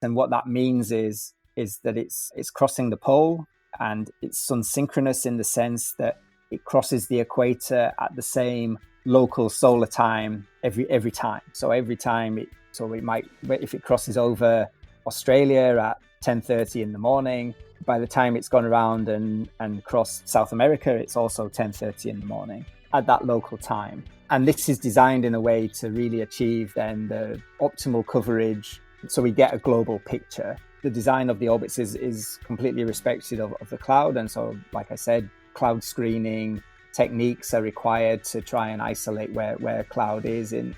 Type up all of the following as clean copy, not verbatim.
And what that means is that it's crossing the pole, and it's sun-synchronous in the sense that it crosses the equator at the same local solar time every time. So every time it might, if it crosses over Australia at 10:30 in the morning, by the time it's gone around and crossed South America, it's also 10:30 in the morning at that local time. And this is designed in a way to really achieve then the optimal coverage, so we get a global picture. The design of the orbits is completely irrespective of the cloud. And so, like I said, cloud screening techniques are required to try and isolate where cloud is in.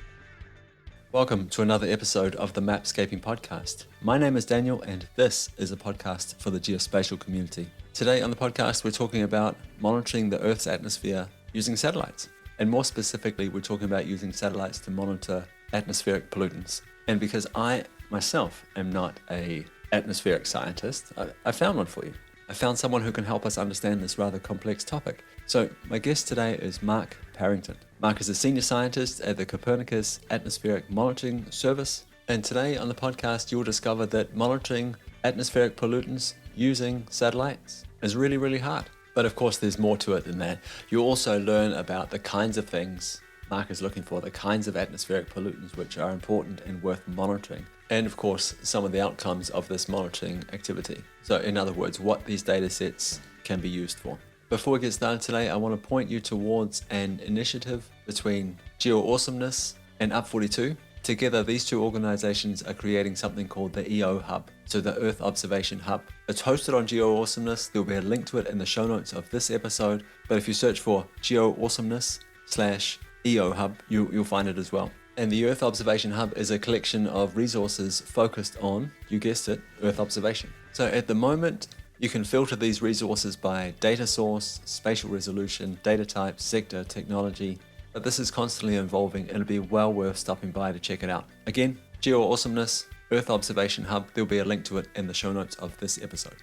Welcome to another episode of the Mapscaping podcast. My name is Daniel, and this is a podcast for the geospatial community. Today on the podcast, we're talking about monitoring the Earth's atmosphere using satellites. And more specifically, we're talking about using satellites to monitor atmospheric pollutants. And because I myself am not an atmospheric scientist, I found one for you. I found someone who can help us understand this rather complex topic. So my guest today is Mark Parrington. Mark is a senior scientist at the Copernicus Atmospheric Monitoring Service. And today on the podcast, you'll discover that monitoring atmospheric pollutants using satellites is really, really hard. But of course, there's more to it than that. You'll also learn about the kinds of things Mark is looking for, the kinds of atmospheric pollutants which are important and worth monitoring. And of course, some of the outcomes of this monitoring activity. So in other words, what these data sets can be used for. Before we get started today, I want to point you towards an initiative between GeoAwesomeness and Up42. Together, these two organizations are creating something called the EO Hub, so the Earth Observation Hub. It's hosted on GeoAwesomeness. There'll be a link to it in the show notes of this episode, but if you search for GeoAwesomeness/EO Hub, you'll find it as well. And the Earth Observation Hub is a collection of resources focused on, you guessed it, Earth observation. So at the moment, you can filter these resources by data source, spatial resolution, data type, sector, technology, but this is constantly evolving and it'll be well worth stopping by to check it out. Again, GeoAwesomeness, Earth Observation Hub, there'll be a link to it in the show notes of this episode.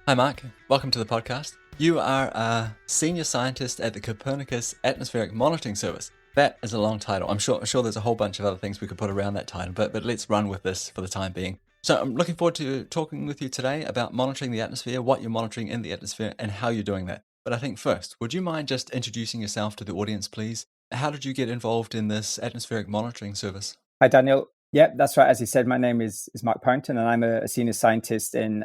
Hi Mark, welcome to the podcast. You are a senior scientist at the Copernicus Atmospheric Monitoring Service. That is a long title. I'm sure there's a whole bunch of other things we could put around that title, but let's run with this for the time being. So I'm looking forward to talking with you today about monitoring the atmosphere, what you're monitoring in the atmosphere, and how you're doing that. But I think first, would you mind just introducing yourself to the audience, please? How did you get involved in this atmospheric monitoring service? Hi, Daniel. Yeah, that's right. As you said, my name is Mark Parrington, and I'm a senior scientist in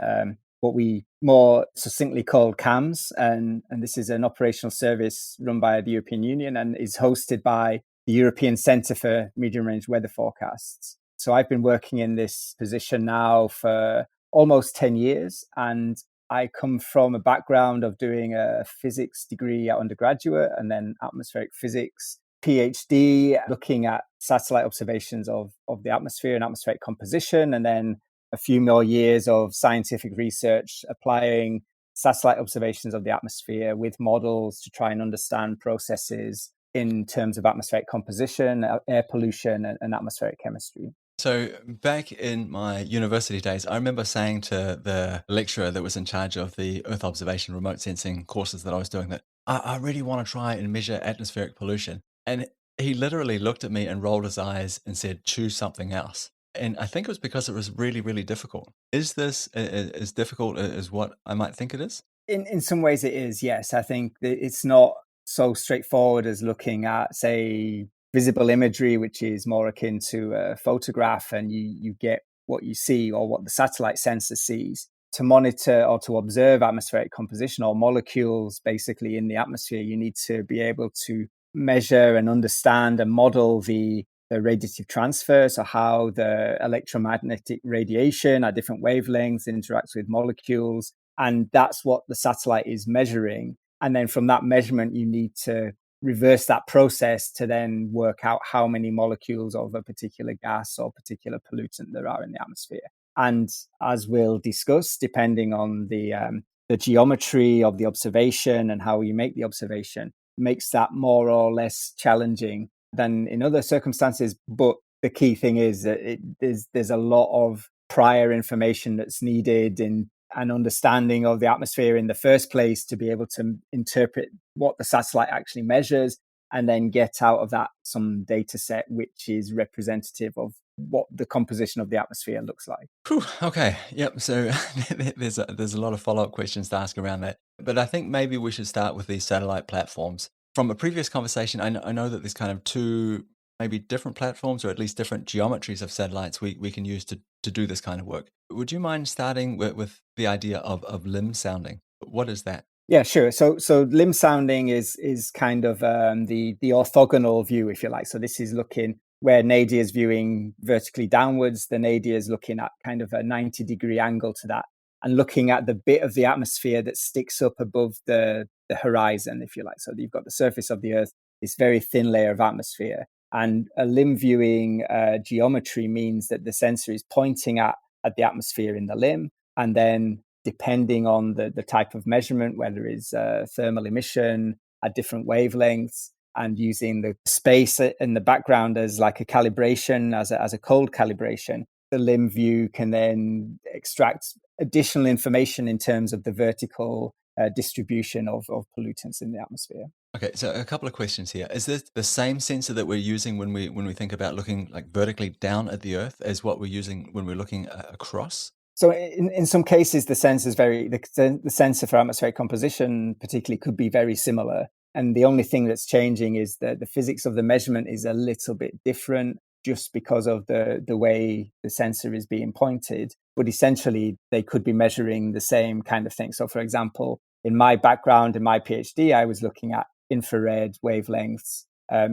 what we more succinctly call CAMS. And this is an operational service run by the European Union and is hosted by the European Centre for Medium-Range Weather Forecasts. So I've been working in this position now for almost 10 years, and I come from a background of doing a physics degree at undergraduate and then atmospheric physics PhD, looking at satellite observations of the atmosphere and atmospheric composition, and then a few more years of scientific research applying satellite observations of the atmosphere with models to try and understand processes in terms of atmospheric composition, air pollution, and atmospheric chemistry. So back in my university days, I remember saying to the lecturer that was in charge of the Earth observation remote sensing courses that I was doing that I really want to try and measure atmospheric pollution. And he literally looked at me and rolled his eyes and said, choose something else. And I think it was because it was really, really difficult. Is this as difficult as what I might think it is? In some ways it is, yes. I think that it's not so straightforward as looking at, say, visible imagery, which is more akin to a photograph, and you get what you see or what the satellite sensor sees. To monitor or to observe atmospheric composition or molecules basically in the atmosphere, you need to be able to measure and understand and model the radiative transfer, so how the electromagnetic radiation at different wavelengths interacts with molecules. And that's what the satellite is measuring. And then from that measurement, you need to reverse that process to then work out how many molecules of a particular gas or particular pollutant there are in the atmosphere. And as we'll discuss, depending on the geometry of the observation and how you make the observation, makes that more or less challenging than in other circumstances. But the key thing is that there's a lot of prior information that's needed in an understanding of the atmosphere in the first place to be able to interpret what the satellite actually measures and then get out of that some data set which is representative of what the composition of the atmosphere looks like. Whew, okay. Yep. So there's a lot of follow-up questions to ask around that. But I think maybe we should start with these satellite platforms. From a previous conversation, I know that there's kind of two maybe different platforms, or at least different geometries of satellites we can use to do this kind of work. Would you mind starting with the idea of limb sounding? What is that? Yeah, sure. So limb sounding is kind of the orthogonal view, if you like. So this is looking where nadir is viewing vertically downwards. The nadir is looking at kind of a 90-degree angle to that, and looking at the bit of the atmosphere that sticks up above the horizon, if you like. So you've got the surface of the Earth, this very thin layer of atmosphere, and a limb viewing geometry means that the sensor is pointing at the atmosphere in the limb, and then depending on the type of measurement, whether it's thermal emission at different wavelengths, and using the space in the background as like a calibration, as a cold calibration, the limb view can then extract additional information in terms of the vertical distribution of pollutants in the atmosphere. Okay, so a couple of questions here. Is this the same sensor that we're using when we think about looking like vertically down at the Earth as what we're using when we're looking across? So in some cases, the sensor for atmospheric composition particularly could be very similar. And the only thing that's changing is that the physics of the measurement is a little bit different just because of the way the sensor is being pointed. But essentially, they could be measuring the same kind of thing. So for example, in my background, in my PhD, I was looking at infrared wavelengths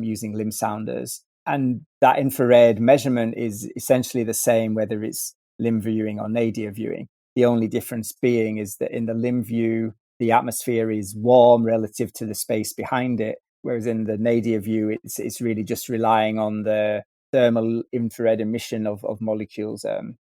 using limb sounders. And that infrared measurement is essentially the same, whether it's limb viewing or nadir viewing. The only difference being is that in the limb view, the atmosphere is warm relative to the space behind it, whereas in the nadir view, it's really just relying on the thermal infrared emission of molecules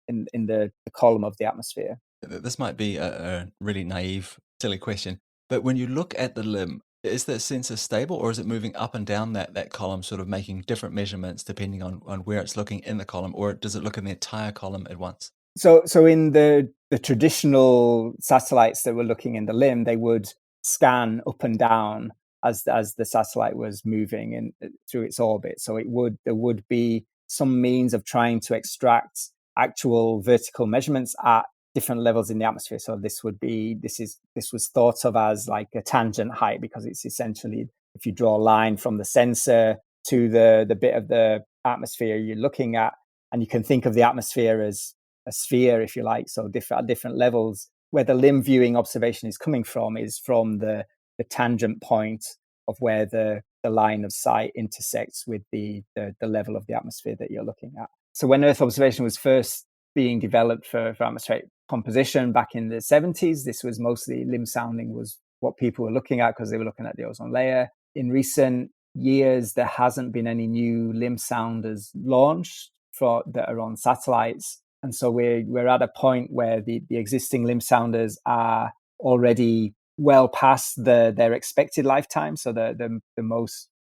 in the column of the atmosphere. This might be a really naive, silly question, but when you look at the limb, is the sensor stable, or is it moving up and down that column, sort of making different measurements depending on where it's looking in the column, or does it look in the entire column at once? So in the traditional satellites that were looking in the limb, they would scan up and down as the satellite was moving through its orbit. So there would be some means of trying to extract actual vertical measurements at different levels in the atmosphere. So this was thought of as like a tangent height, because it's essentially, if you draw a line from the sensor to the bit of the atmosphere you're looking at, and you can think of the atmosphere as a sphere, if you like. So at different levels, where the limb viewing observation is coming from is from the tangent point of where the line of sight intersects with the level of the atmosphere that you're looking at. So when Earth observation was first being developed for atmospheric composition back in the 70s, this was mostly limb sounding was what people were looking at, because they were looking at the ozone layer. In recent years, there hasn't been any new limb sounders launched that are on satellites. And so we're at a point where the existing limb sounders are already well past their expected lifetime. So the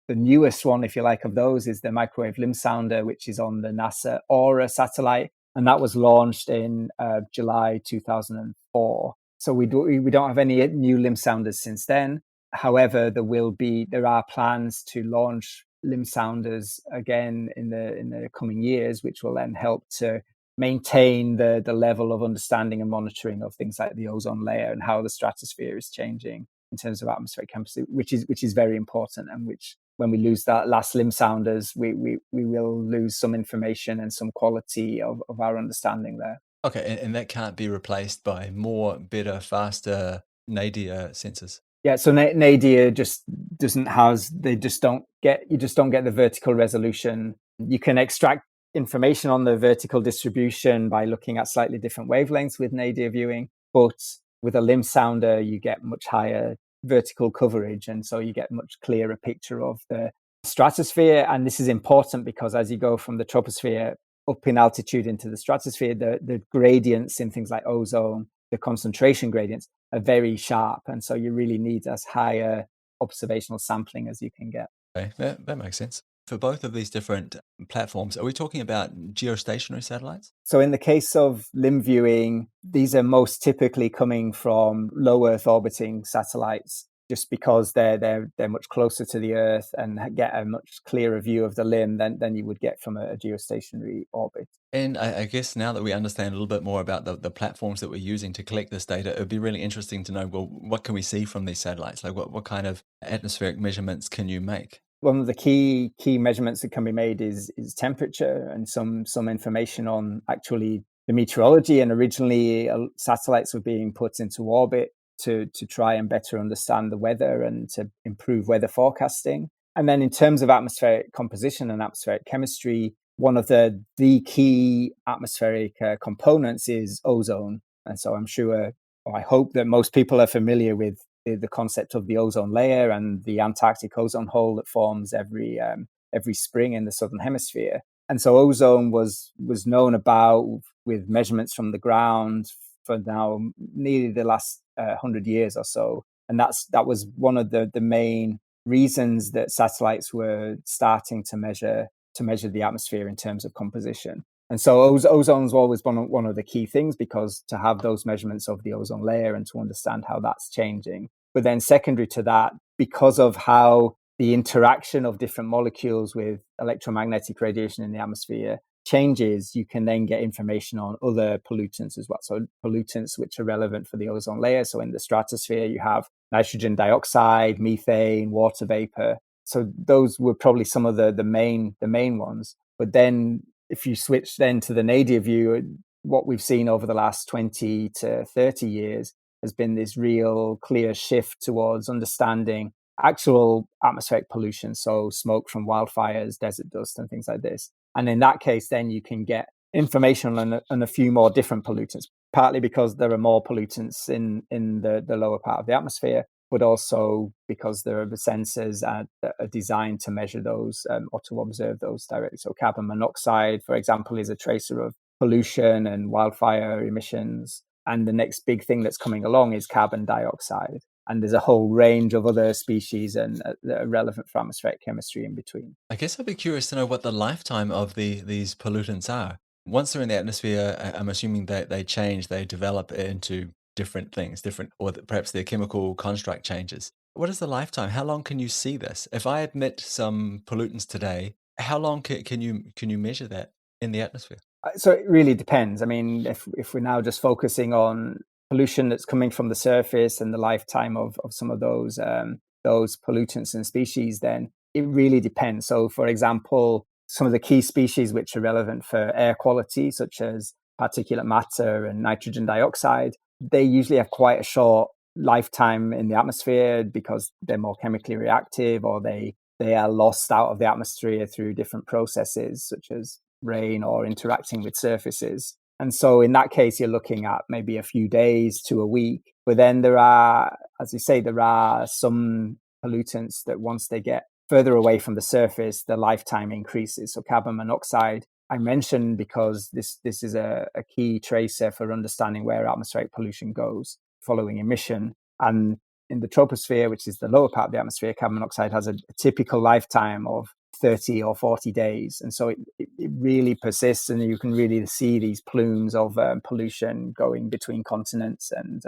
newest one, if you like, of those is the microwave limb sounder, which is on the NASA Aura satellite, and that was launched in July 2004. So we don't have any new limb sounders since then. However, there are plans to launch limb sounders again in the coming years, which will then help to maintain the level of understanding and monitoring of things like the ozone layer and how the stratosphere is changing in terms of atmospheric composition, which is very important, and which, when we lose that last limb sounders, we will lose some information and some quality of our understanding there. Okay, and that can't be replaced by more, better, faster nadir sensors. Yeah, so nadir just doesn't have. You just don't get the vertical resolution. You can extract information on the vertical distribution by looking at slightly different wavelengths with nadir viewing, but with a limb sounder, you get much higher vertical coverage, and so you get much clearer picture of the stratosphere. And this is important because as you go from the troposphere up in altitude into the stratosphere, the gradients in things like ozone, the concentration gradients, are very sharp, and so you really need as higher observational sampling as you can get. Okay, that makes sense. For both of these different platforms, are we talking about geostationary satellites? So in the case of limb viewing, these are most typically coming from low Earth orbiting satellites. just because they're much closer to the Earth and get a much clearer view of the limb than you would get from a geostationary orbit. And I guess now that we understand a little bit more about the platforms that we're using to collect this data, it would be really interesting to know, well, what can we see from these satellites? Like what kind of atmospheric measurements can you make? One of the key measurements that can be made is temperature and some information on actually the meteorology. And originally, satellites were being put into orbit to try and better understand the weather and to improve weather forecasting. And then in terms of atmospheric composition and atmospheric chemistry, one of the key atmospheric components is ozone. And so I'm sure, or I hope that most people are familiar with the concept of the ozone layer and the Antarctic ozone hole that forms every spring in the southern hemisphere. And so ozone was known about with measurements from the ground for now nearly the last 100 years or so. And that was one of the main reasons that satellites were starting to measure the atmosphere in terms of composition. And so ozone's always one of the key things, because to have those measurements of the ozone layer and to understand how that's changing. But then secondary to that, because of how the interaction of different molecules with electromagnetic radiation in the atmosphere changes, you can then get information on other pollutants as well. So pollutants which are relevant for the ozone layer. So in the stratosphere, you have nitrogen dioxide, methane, water vapor. So those were probably some of the main ones. But then if you switch then to the nadir view, what we've seen over the last 20 to 30 years has been this real clear shift towards understanding actual atmospheric pollution, so smoke from wildfires, desert dust, and things like this. And in that case, then you can get information on a few more different pollutants, partly because there are more pollutants in the lower part of the atmosphere, but also because there are the sensors that are designed to measure those or to observe those directly. So carbon monoxide, for example, is a tracer of pollution and wildfire emissions. And the next big thing that's coming along is carbon dioxide. And there's a whole range of other species and that are relevant for atmospheric chemistry in between. I guess I'd be curious to know what the lifetime of these pollutants are. Once they're in the atmosphere, I'm assuming that they change, they develop into different things, perhaps their chemical construct changes. What is the lifetime? How long can you see this? If I emit some pollutants today, how long can you measure that in the atmosphere? So it really depends. I mean, if we're now just focusing on pollution that's coming from the surface and the lifetime of some of those pollutants and species, then it really depends. So, for example, some of the key species which are relevant for air quality, such as particulate matter and nitrogen dioxide, they usually have quite a short lifetime in the atmosphere because they're more chemically reactive, or they are lost out of the atmosphere through different processes, such as rain or interacting with surfaces. And so in that case, you're looking at maybe a few days to a week. But then there are, as you say, there are some pollutants that once they get further away from the surface, the lifetime increases. So carbon monoxide, I mentioned because this is a key tracer for understanding where atmospheric pollution goes following emission. And in the troposphere, which is the lower part of the atmosphere, carbon monoxide has a typical lifetime of 30 or 40 days. And so it really persists, and you can really see these plumes of pollution going between continents and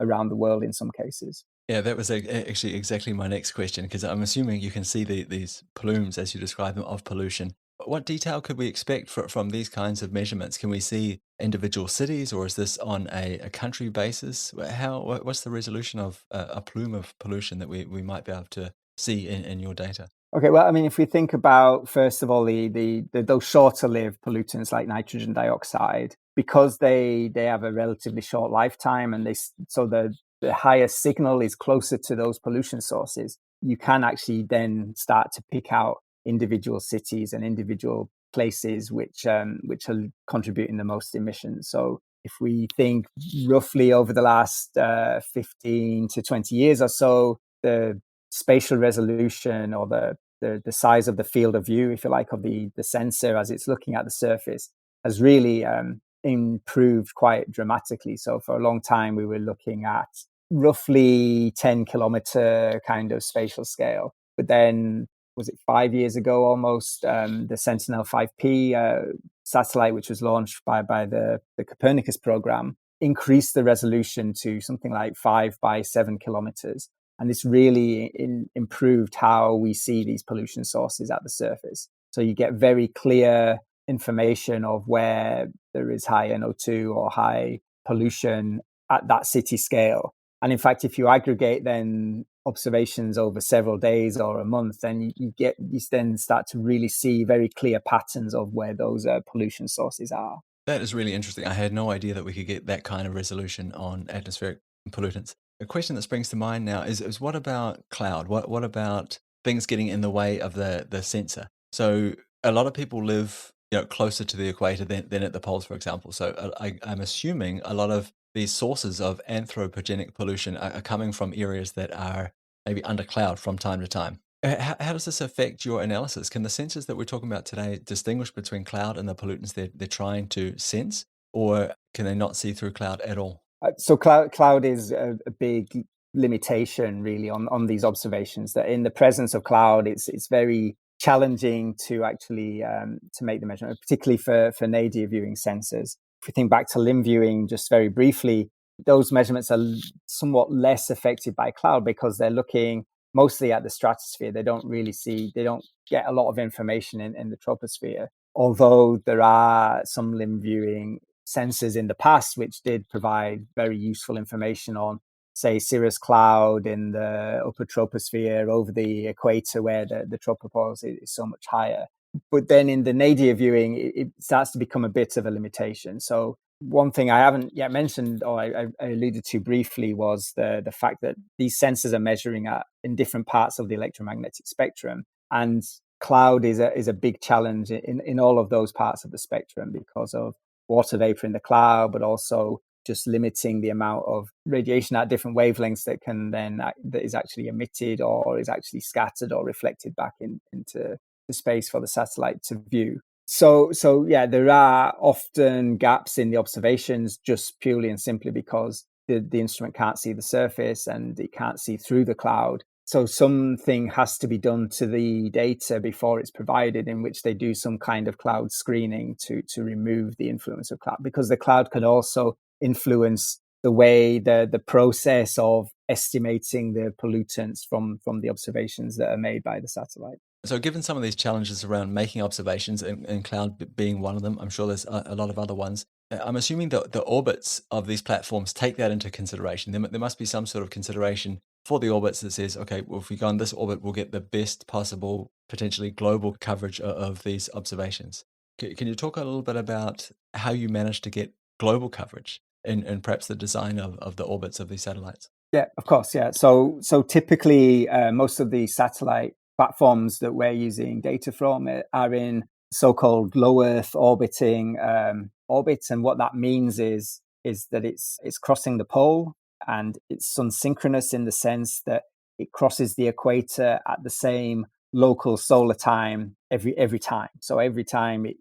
around the world in some cases. Yeah, that was actually exactly my next question, because I'm assuming you can see these plumes, as you describe them, of pollution. What detail could we expect from these kinds of measurements? Can we see individual cities, or is this on a country basis? What's the resolution of a plume of pollution that we might be able to see in your data? Okay, well, I mean, if we think about, first of all, those shorter-lived pollutants like nitrogen dioxide, because they have a relatively short lifetime, and so the highest signal is closer to those pollution sources, you can actually then start to pick out individual cities and individual places which are contributing the most emissions. So if we think roughly over the last 15 to 20 years or so, the spatial resolution, or the size of the field of view, if you like, of the sensor as it's looking at the surface, has really improved quite dramatically. So for a long time, we were looking at roughly 10-kilometer kind of spatial scale. But then, was it 5 years ago almost, the Sentinel-5P satellite, which was launched by the Copernicus program, increased the resolution to something like 5 by 7 kilometers. And this really improved how we see these pollution sources at the surface. So you get very clear information of where there is high NO2 or high pollution at that city scale. And in fact, if you aggregate then observations over several days or a month, then you then start to really see very clear patterns of where those pollution sources are. That is really interesting. I had no idea that we could get that kind of resolution on atmospheric pollutants. A question that springs to mind now is what about cloud? What about things getting in the way of the sensor? So a lot of people live, closer to the equator than at the poles, for example. So I'm assuming a lot of these sources of anthropogenic pollution are coming from areas that are maybe under cloud from time to time. How does this affect your analysis? Can the sensors that we're talking about today distinguish between cloud and the pollutants they're trying to sense, or can they not see through cloud at all? So cloud is a big limitation really on these observations, that in the presence of cloud, it's very challenging to actually to make the measurement, particularly for nadir viewing sensors. If we think back to limb viewing just very briefly, those measurements are somewhat less affected by cloud because they're looking mostly at the stratosphere. They don't get a lot of information in the troposphere. Although there are some limb viewing sensors in the past which did provide very useful information on, say, cirrus cloud in the upper troposphere over the equator where the tropopause is so much higher. But then in the nadir viewing, it starts to become a bit of a limitation. So one thing I haven't yet mentioned, or I alluded to briefly, was the fact that these sensors are measuring in different parts of the electromagnetic spectrum. And cloud is a big challenge in all of those parts of the spectrum because of water vapor in the cloud, but also just limiting the amount of radiation at different wavelengths that is actually emitted or is actually scattered or reflected back into the space for the satellite to view. So yeah, there are often gaps in the observations just purely and simply because the instrument can't see the surface and it can't see through the cloud. So something has to be done to the data before it's provided, in which they do some kind of cloud screening to remove the influence of cloud, because the cloud can also influence the way the process of estimating the pollutants from the observations that are made by the satellite. So, given some of these challenges around making observations, and cloud being one of them, I'm sure there's a lot of other ones. I'm assuming that the orbits of these platforms take that into consideration. There must be some sort of consideration for the orbits that says, okay, well, if we go on this orbit, we'll get the best possible, potentially global coverage of these observations. Can you talk a little bit about how you managed to get global coverage and perhaps the design of the orbits of these satellites? Yeah, of course. Yeah. So typically, most of the satellite platforms that we're using data from are in so-called low Earth orbiting orbits, and what that means is that it's crossing the pole, and it's sun-synchronous in the sense that it crosses the equator at the same local solar time every time. So every time it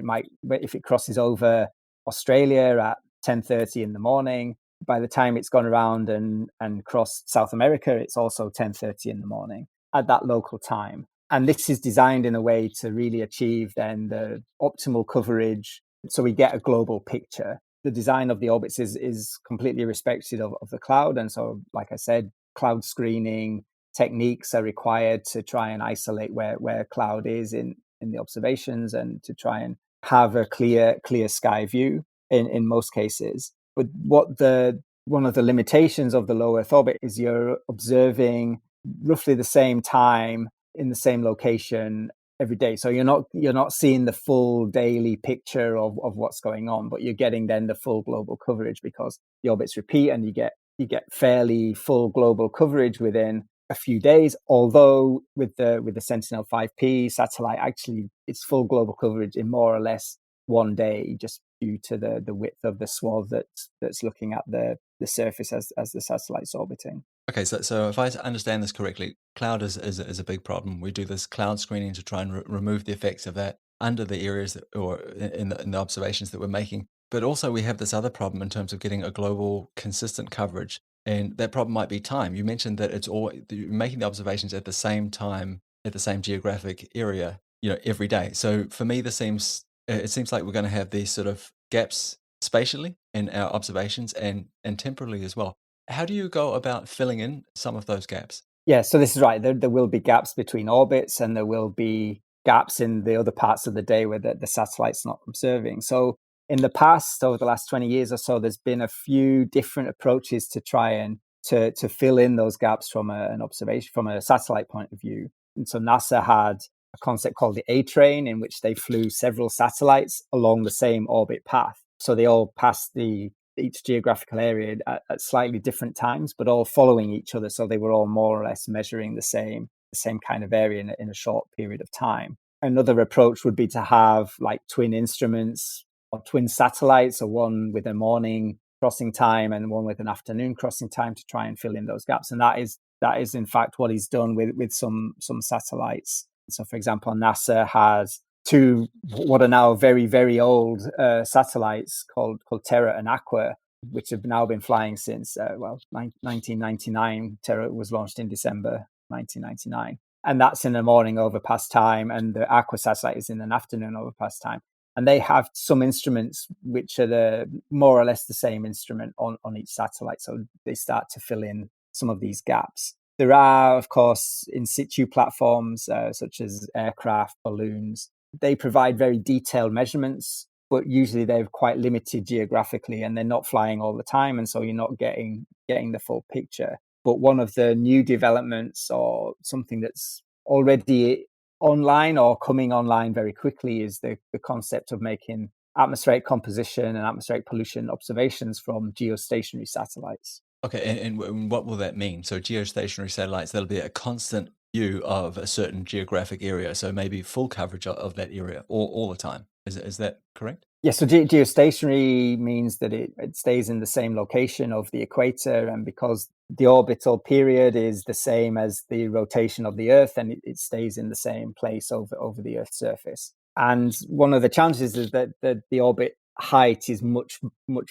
might, if it crosses over Australia at 10:30 in the morning, by the time it's gone around and crossed South America, it's also 10:30 in the morning at that local time. And this is designed in a way to really achieve then the optimal coverage, so we get a global picture. The design of the orbits is completely irrespective of the cloud. And so, like I said, cloud screening techniques are required to try and isolate where cloud is in the observations, and to try and have a clear sky view in most cases. But one of the limitations of the low Earth orbit is you're observing roughly the same time in the same location every day. So you're not seeing the full daily picture of what's going on, but you're getting then the full global coverage because the orbits repeat, and you get fairly full global coverage within a few days. Although with the Sentinel-5P satellite, actually it's full global coverage in more or less one day, just due to the width of the swath that's looking at the surface as the satellite's orbiting. Okay, so if I understand this correctly, cloud is a big problem. We do this cloud screening to try and remove the effects of that under the areas or in the observations that we're making. But also we have this other problem in terms of getting a global consistent coverage, and that problem might be time. You mentioned that you're making the observations at the same time at the same geographic area, every day. So for me, it seems like we're going to have these sort of gaps spatially in our observations and temporally as well. How do you go about filling in some of those gaps? Yeah, so this is right. There will be gaps between orbits, and there will be gaps in the other parts of the day where the satellite's not observing. So in the past, over the last 20 years or so, there's been a few different approaches to try and to fill in those gaps from an observation, from a satellite point of view. And so NASA had a concept called the A train, in which they flew several satellites along the same orbit path. So they all passed each geographical area at slightly different times, but all following each other. So they were all more or less measuring the same kind of area in a short period of time. Another approach would be to have like twin instruments or twin satellites, or one with a morning crossing time and one with an afternoon crossing time, to try and fill in those gaps. And that is in fact what is done with some satellites. So, for example, NASA has two what are now very, very old satellites called Terra and Aqua, which have now been flying since 1999. Terra was launched in December 1999, and that's in the morning overpass time, and the Aqua satellite is in an afternoon overpass time. And they have some instruments which are more or less the same instrument on each satellite, so they start to fill in some of these gaps. There are, of course, in situ platforms such as aircraft, balloons. They provide very detailed measurements, but usually they're quite limited geographically, and they're not flying all the time, and so you're not getting the full picture. But one of the new developments, or something that's already online or coming online very quickly, is the concept of making atmospheric composition and atmospheric pollution observations from geostationary satellites. Okay, and what will that mean? So geostationary satellites, that'll be a constant view of a certain geographic area, so maybe full coverage of that area all the time. Is that correct? Yeah, so geostationary means that it stays in the same location of the equator, and because the orbital period is the same as the rotation of the Earth, and it stays in the same place over the Earth's surface. And one of the challenges is that the orbit height is much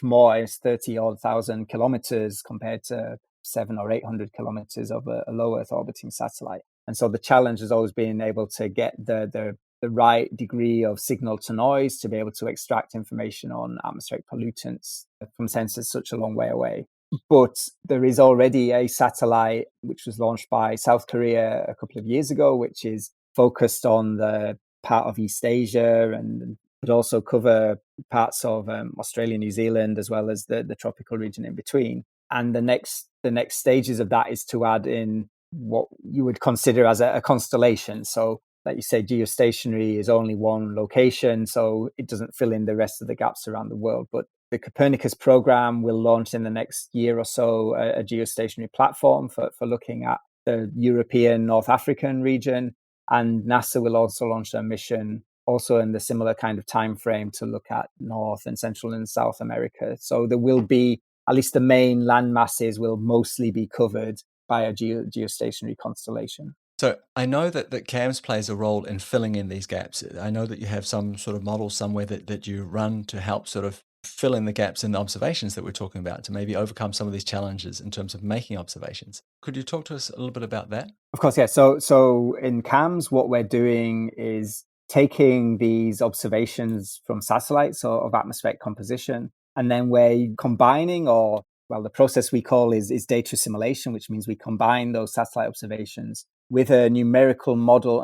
more. It's 30 odd thousand kilometers compared to 700 or 800 kilometers of a low Earth orbiting satellite. And so the challenge has always been able to get the right degree of signal to noise to be able to extract information on atmospheric pollutants from sensors such a long way away. But there is already a satellite which was launched by South Korea a couple of years ago, which is focused on the part of East Asia, and could also cover parts of Australia, New Zealand, as well as the tropical region in between. And the next stages of that is to add in what you would consider as a constellation. So, like you say, geostationary is only one location, so it doesn't fill in the rest of the gaps around the world. But the Copernicus program will launch in the next year or so a geostationary platform for looking at the European, North African region. And NASA will also launch a mission also in the similar kind of time frame to look at North and Central and South America. So there will be, at least the main land masses will mostly be covered by a geostationary constellation. So I know that CAMS plays a role in filling in these gaps. I know that you have some sort of model somewhere that you run to help sort of fill in the gaps in the observations that we're talking about, to maybe overcome some of these challenges in terms of making observations. Could you talk to us a little bit about that? Of course, yeah. So in CAMS, what we're doing is taking these observations from satellites of atmospheric composition, and then we're combining, or well, the process we call is data assimilation, which means we combine those satellite observations with a numerical model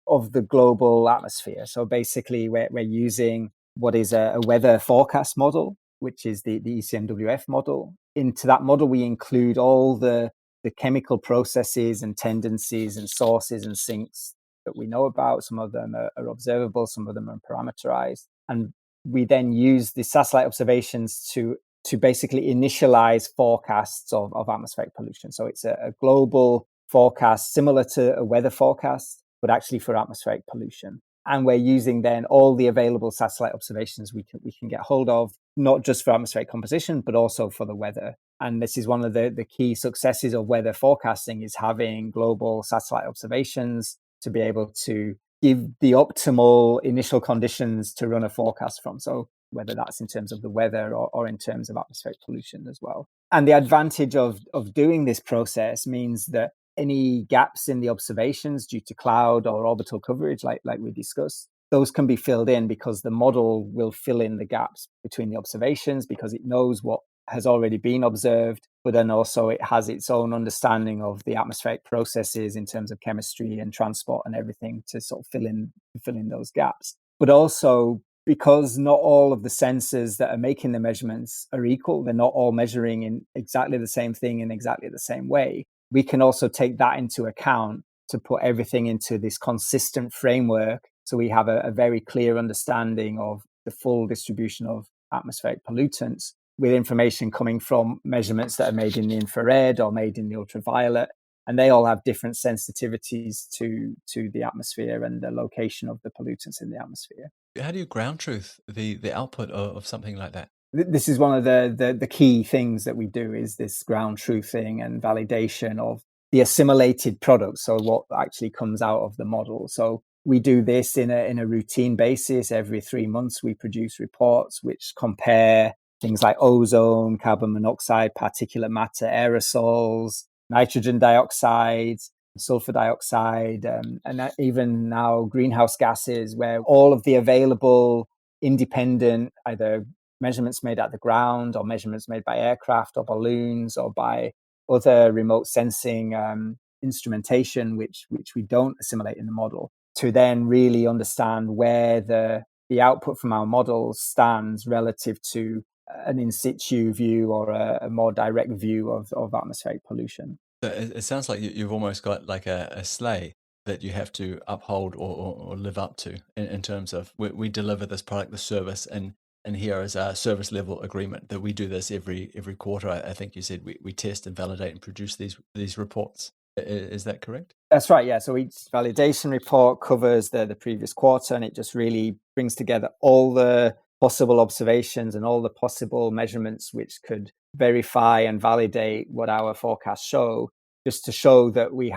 of the global atmosphere. So basically, we're using what is a weather forecast model, which is the ECMWF model. Into that model, we include all the chemical processes and tendencies and sources and sinks that we know about. Some of them are observable, some of them are parameterized. And we then use the satellite observations to basically initialize forecasts of atmospheric pollution. So it's a global forecast similar to a weather forecast, but actually for atmospheric pollution. And we're using then all the available satellite observations we can get hold of, not just for atmospheric composition, but also for the weather. And this is one of the key successes of weather forecasting, is having global satellite observations to be able to give the optimal initial conditions to run a forecast from. So whether that's in terms of the weather or in terms of atmospheric pollution as well. And the advantage of doing this process means that any gaps in the observations due to cloud or orbital coverage, like we discussed, those can be filled in because the model will fill in the gaps between the observations, because it knows what has already been observed, but then also it has its own understanding of the atmospheric processes in terms of chemistry and transport and everything to sort of fill in those gaps. But also, because not all of the sensors that are making the measurements are equal, they're not all measuring in exactly the same thing in exactly the same way, we can also take that into account to put everything into this consistent framework. So we have a very clear understanding of the full distribution of atmospheric pollutants, with information coming from measurements that are made in the infrared or made in the ultraviolet. And they all have different sensitivities to the atmosphere and the location of the pollutants in the atmosphere. How do you ground truth the output of something like that? This is one of the key things that we do, is this ground truthing and validation of the assimilated product. So what actually comes out of the model. So we do this in a routine basis. Every 3 months, we produce reports which compare things like ozone, carbon monoxide, particulate matter, aerosols, nitrogen dioxide, sulfur dioxide, and even now greenhouse gases, where all of the available independent either measurements made at the ground or measurements made by aircraft or balloons or by other remote sensing instrumentation, which we don't assimilate in the model, to then really understand where the output from our models stands relative to an in situ view or a more direct view of atmospheric pollution. So it sounds like you've almost got like a sleigh that you have to uphold or live up to in terms of we deliver this product, this service, and here is our service level agreement that we do this every quarter. I think you said we test and validate and produce these reports. Is that correct? That's right, yeah. So each validation report covers the previous quarter, and it just really brings together all the possible observations and all the possible measurements which could verify and validate what our forecasts show, just to show that we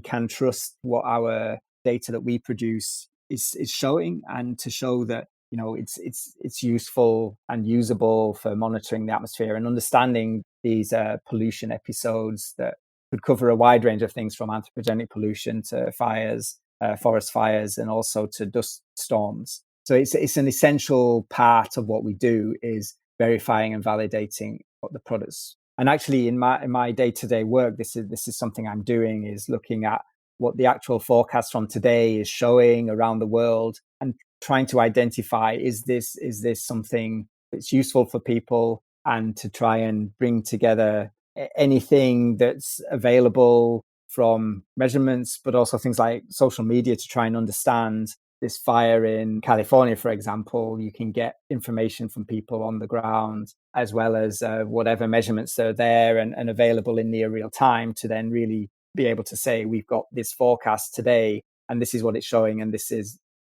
can trust what our data that we produce is showing, and to show that it's useful and usable for monitoring the atmosphere and understanding these pollution episodes that could cover a wide range of things, from anthropogenic pollution to fires, forest fires, and also to dust storms. So it's an essential part of what we do, is verifying and validating what the products. And actually, in my day-to-day work, this is something I'm doing, is looking at what the actual forecast from today is showing around the world, and trying to identify, is this something that's useful for people, and to try and bring together anything that's available from measurements, but also things like social media, to try and understand this fire in California, for example. You can get information from people on the ground, as well as whatever measurements are there and available in near real time, to then really be able to say, we've got this forecast today, and this is what it's showing, and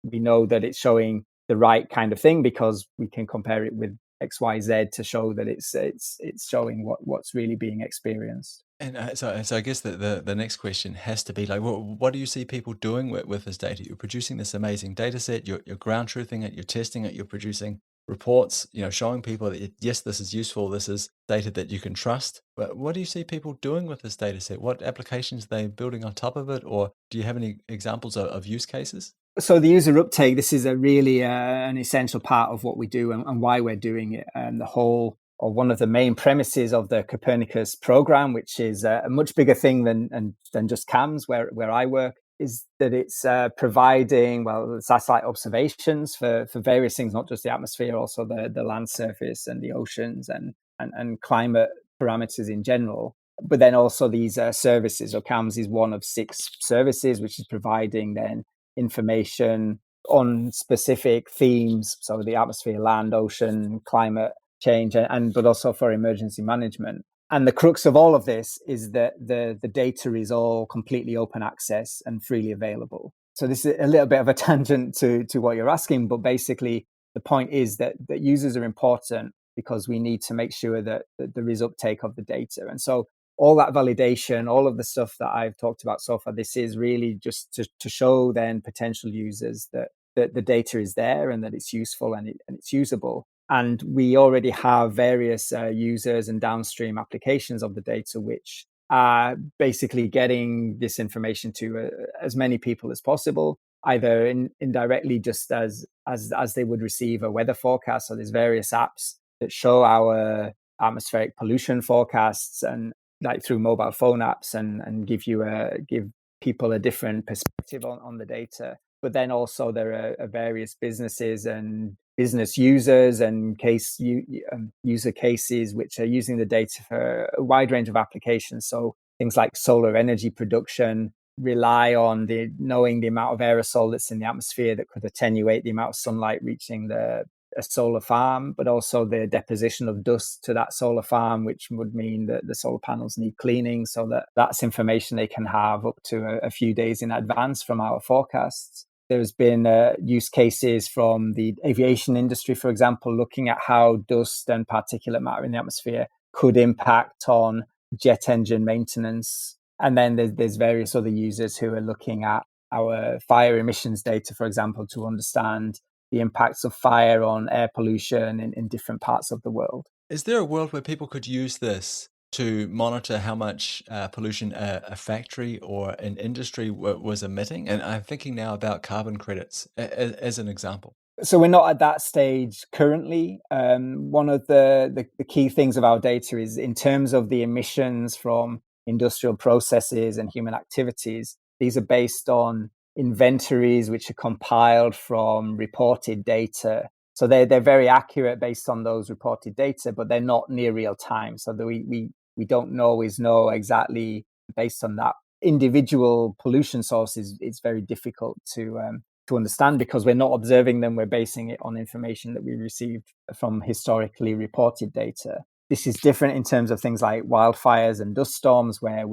we know that it's showing the right kind of thing because we can compare it with XYZ to show that it's showing what's really being experienced. And so I guess the next question has to be like, what do you see people doing with this data? You're producing this amazing data set, you're ground truthing it, you're testing it, you're producing reports, showing people that yes, this is useful, this is data that you can trust. But what do you see people doing with this data set? What applications are they building on top of it? Or do you have any examples of use cases? So the user uptake, this is a really an essential part of what we do and why we're doing it. And one of the main premises of the Copernicus program, which is a much bigger thing than just CAMS, where I work, is that it's providing satellite observations for various things, not just the atmosphere, also the land surface and the oceans and climate parameters in general. But then also these services, or CAMS is one of 6 services, which is providing then information on specific themes, so the atmosphere, land, ocean, climate change, but also for emergency management. And the crux of all of this is that the data is all completely open access and freely available. So this is a little bit of a tangent to what you're asking, but basically the point is that users are important, because we need to make sure that there is uptake of the data. And so all that validation, all of the stuff that I've talked about so far, this is really just to show then potential users that the data is there and that it's useful and it's usable. And we already have various users and downstream applications of the data, which are basically getting this information to as many people as possible, either indirectly, just as they would receive a weather forecast. So there's various apps that show our atmospheric pollution forecasts and like through mobile phone apps and give people a different perspective on the data. But then also there are various businesses and business users and user cases which are using the data for a wide range of applications. So things like solar energy production rely on knowing the amount of aerosol that's in the atmosphere that could attenuate the amount of sunlight reaching a solar farm, but also the deposition of dust to that solar farm, which would mean that the solar panels need cleaning. So that's information they can have up to a few days in advance from our forecasts. There's been use cases from the aviation industry, for example, looking at how dust and particulate matter in the atmosphere could impact on jet engine maintenance. And then there's various other users who are looking at our fire emissions data, for example, to understand the impacts of fire on air pollution in different parts of the world. Is there a world where people could use this to monitor how much pollution a factory or an industry was emitting? And I'm thinking now about carbon credits as an example. So we're not at that stage currently. One of the key things of our data is in terms of the emissions from industrial processes and human activities. These are based on inventories which are compiled from reported data. So they're very accurate based on those reported data, but they're not near real time. So that we don't always know exactly based on that individual pollution sources. It's very difficult to understand because we're not observing them. We're basing it on information that we received from historically reported data. This is different in terms of things like wildfires and dust storms, where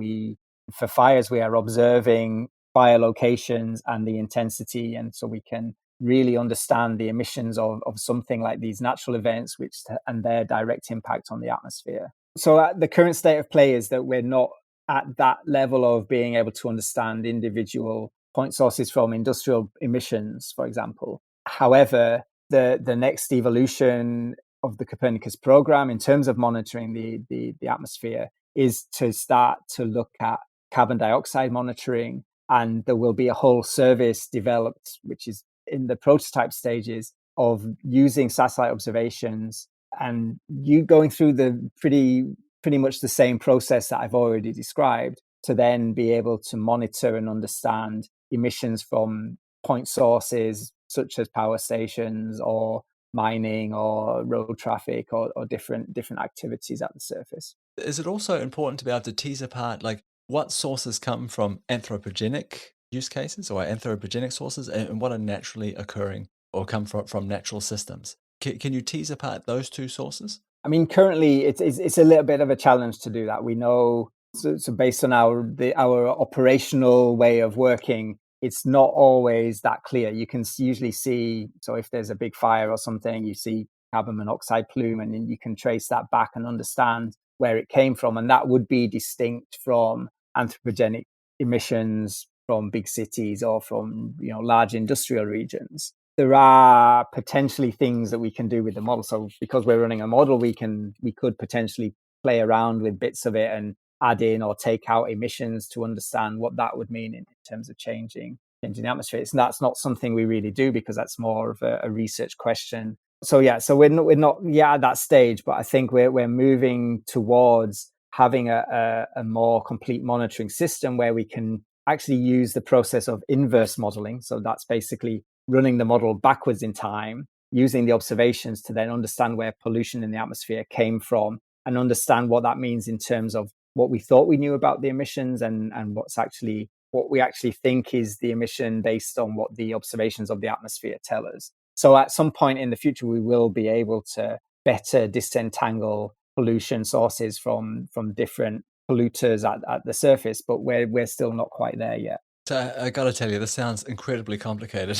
for fires, we are observing fire locations and the intensity. And so we can really understand the emissions of something like these natural events, and their direct impact on the atmosphere. So the current state of play is that we're not at that level of being able to understand individual point sources from industrial emissions, for example. However, the next evolution of the Copernicus program in terms of monitoring the atmosphere is to start to look at carbon dioxide monitoring. And there will be a whole service developed, which is in the prototype stages of using satellite observations and you going through the pretty much the same process that I've already described to then be able to monitor and understand emissions from point sources such as power stations or mining or road traffic or different activities at the surface. Is it also important to be able to tease apart like what sources come from anthropogenic use cases or anthropogenic sources and what are naturally occurring or come from natural systems? Can you tease apart those two sources? I mean, currently it's a little bit of a challenge to do that. We know, so based on our operational way of working, it's not always that clear. You can usually see, so if there's a big fire or something, you see carbon monoxide plume, and then you can trace that back and understand where it came from, and that would be distinct from anthropogenic emissions from big cities or from large industrial regions. There are potentially things that we can do with the model. So because we're running a model, we could potentially play around with bits of it and add in or take out emissions to understand what that would mean in terms of changing the atmosphere. And that's not something we really do because that's more of a research question. So we're not yet at that stage, but I think we're moving towards having a more complete monitoring system where we can actually use the process of inverse modeling. So that's basically running the model backwards in time, using the observations to then understand where pollution in the atmosphere came from and understand what that means in terms of what we thought we knew about the emissions and what we actually think is the emission based on what the observations of the atmosphere tell us. So at some point in the future, we will be able to better disentangle pollution sources from different polluters at the surface, but we're still not quite there yet. So I got to tell you, this sounds incredibly complicated.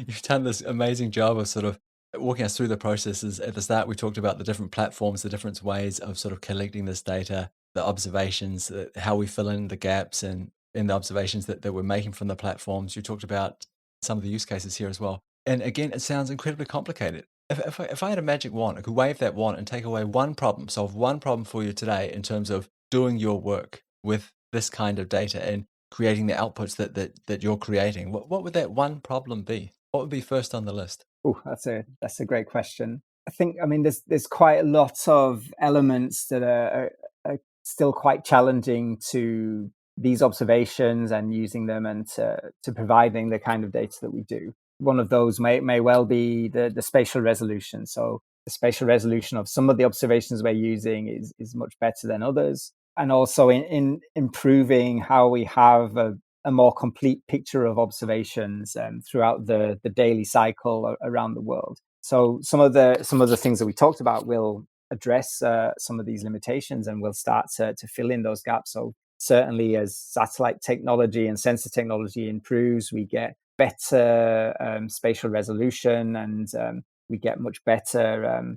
You've done this amazing job of sort of walking us through the processes. At the start, we talked about the different platforms, the different ways of sort of collecting this data, the observations, how we fill in the gaps and in the observations that we're making from the platforms. You talked about some of the use cases here as well. And again, it sounds incredibly complicated. If I had a magic wand, I could wave that wand and take away one problem, solve one problem for you today in terms of doing your work with this kind of data and creating the outputs that you're creating. What would that one problem be? What would be first on the list? Oh, that's a great question. I think, I mean, there's quite a lot of elements that are still quite challenging to these observations and using them and to providing the kind of data that we do. One of those may well be the spatial resolution. So the spatial resolution of some of the observations we're using is much better than others. And also in improving how we have a more complete picture of observations throughout the daily cycle around the world. So some of the things that we talked about will address some of these limitations, and we'll start to fill in those gaps. So certainly, as satellite technology and sensor technology improves, we get better spatial resolution, and we get a much better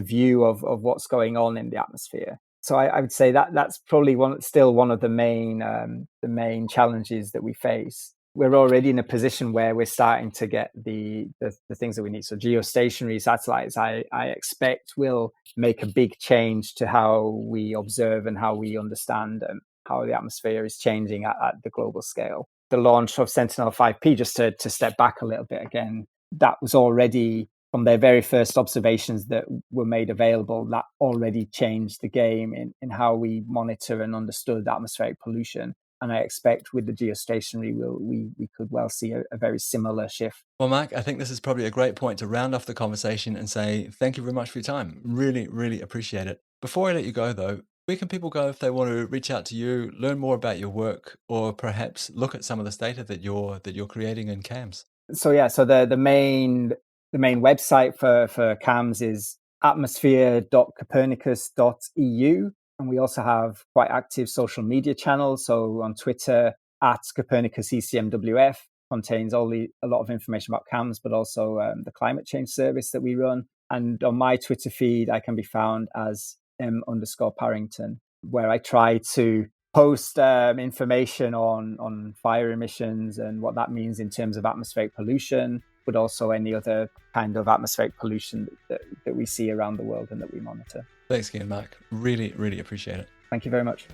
view of what's going on in the atmosphere. So I would say that's probably still one of the main challenges that we face. We're already in a position where we're starting to get the things that we need. So geostationary satellites, I expect, will make a big change to how we observe and how we understand how the atmosphere is changing at the global scale. The launch of Sentinel-5P, just to step back a little bit again, that was already, from their very first observations that were made available, that already changed the game in how we monitor and understood atmospheric pollution. And I expect with the geostationary, we could well see a very similar shift. Well, Mark, I think this is probably a great point to round off the conversation and say thank you very much for your time. Really, really appreciate it. Before I let you go, though, where can people go if they want to reach out to you, learn more about your work, or perhaps look at some of this data that you're creating in CAMS? So yeah, so the main website for CAMS is atmosphere.copernicus.eu. And we also have quite active social media channels. So on Twitter, at Copernicus ECMWF, contains a lot of information about CAMS, but also the climate change service that we run. And on my Twitter feed, I can be found as M_Parrington, where I try to post information on fire emissions and what that means in terms of atmospheric pollution, but also any other kind of atmospheric pollution that we see around the world and that we monitor. Thanks again, Mark. Really, really appreciate it. Thank you very much.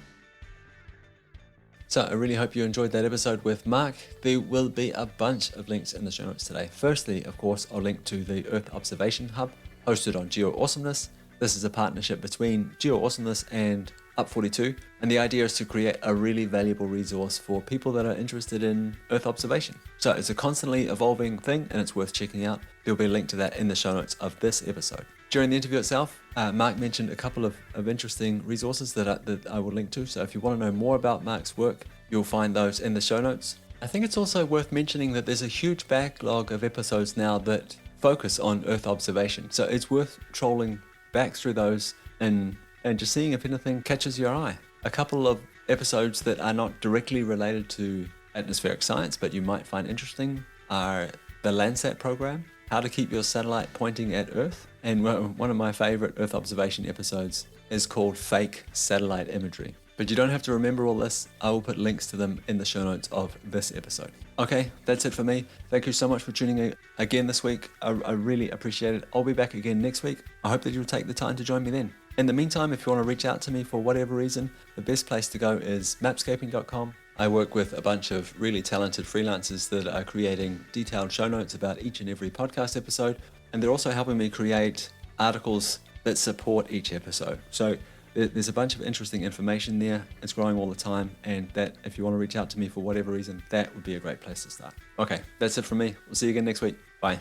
So I really hope you enjoyed that episode with Mark. There will be a bunch of links in the show notes today. Firstly, of course, I'll link to the Earth Observation Hub hosted on Geo Awesomeness. This is a partnership between Geo Awesomeness and Up42, and the idea is to create a really valuable resource for people that are interested in Earth observation. So it's a constantly evolving thing, and it's worth checking out. There'll be a link to that in the show notes of this episode. During the interview itself, Mark mentioned a couple of interesting resources that I will link to. So if you want to know more about Mark's work, you'll find those in the show notes. I think it's also worth mentioning that there's a huge backlog of episodes now that focus on Earth observation. So it's worth trolling back through those and just seeing if anything catches your eye. A couple of episodes that are not directly related to atmospheric science, but you might find interesting, are the LandSat Program, how to keep your satellite pointing at Earth, and one of my favorite Earth observation episodes is called Fake Satellite Imagery. But you don't have to remember all this. I will put links to them in the show notes of this episode. Okay, that's it for me. Thank you so much for tuning in again this week. I really appreciate it. I'll be back again next week. I hope that you'll take the time to join me then. In the meantime, if you want to reach out to me for whatever reason, the best place to go is mapscaping.com. I work with a bunch of really talented freelancers that are creating detailed show notes about each and every podcast episode, and they're also helping me create articles that support each episode. So there's a bunch of interesting information there. It's growing all the time, and that if you want to reach out to me for whatever reason, that would be a great place to start. Okay, that's it from me. We'll see you again next week. Bye.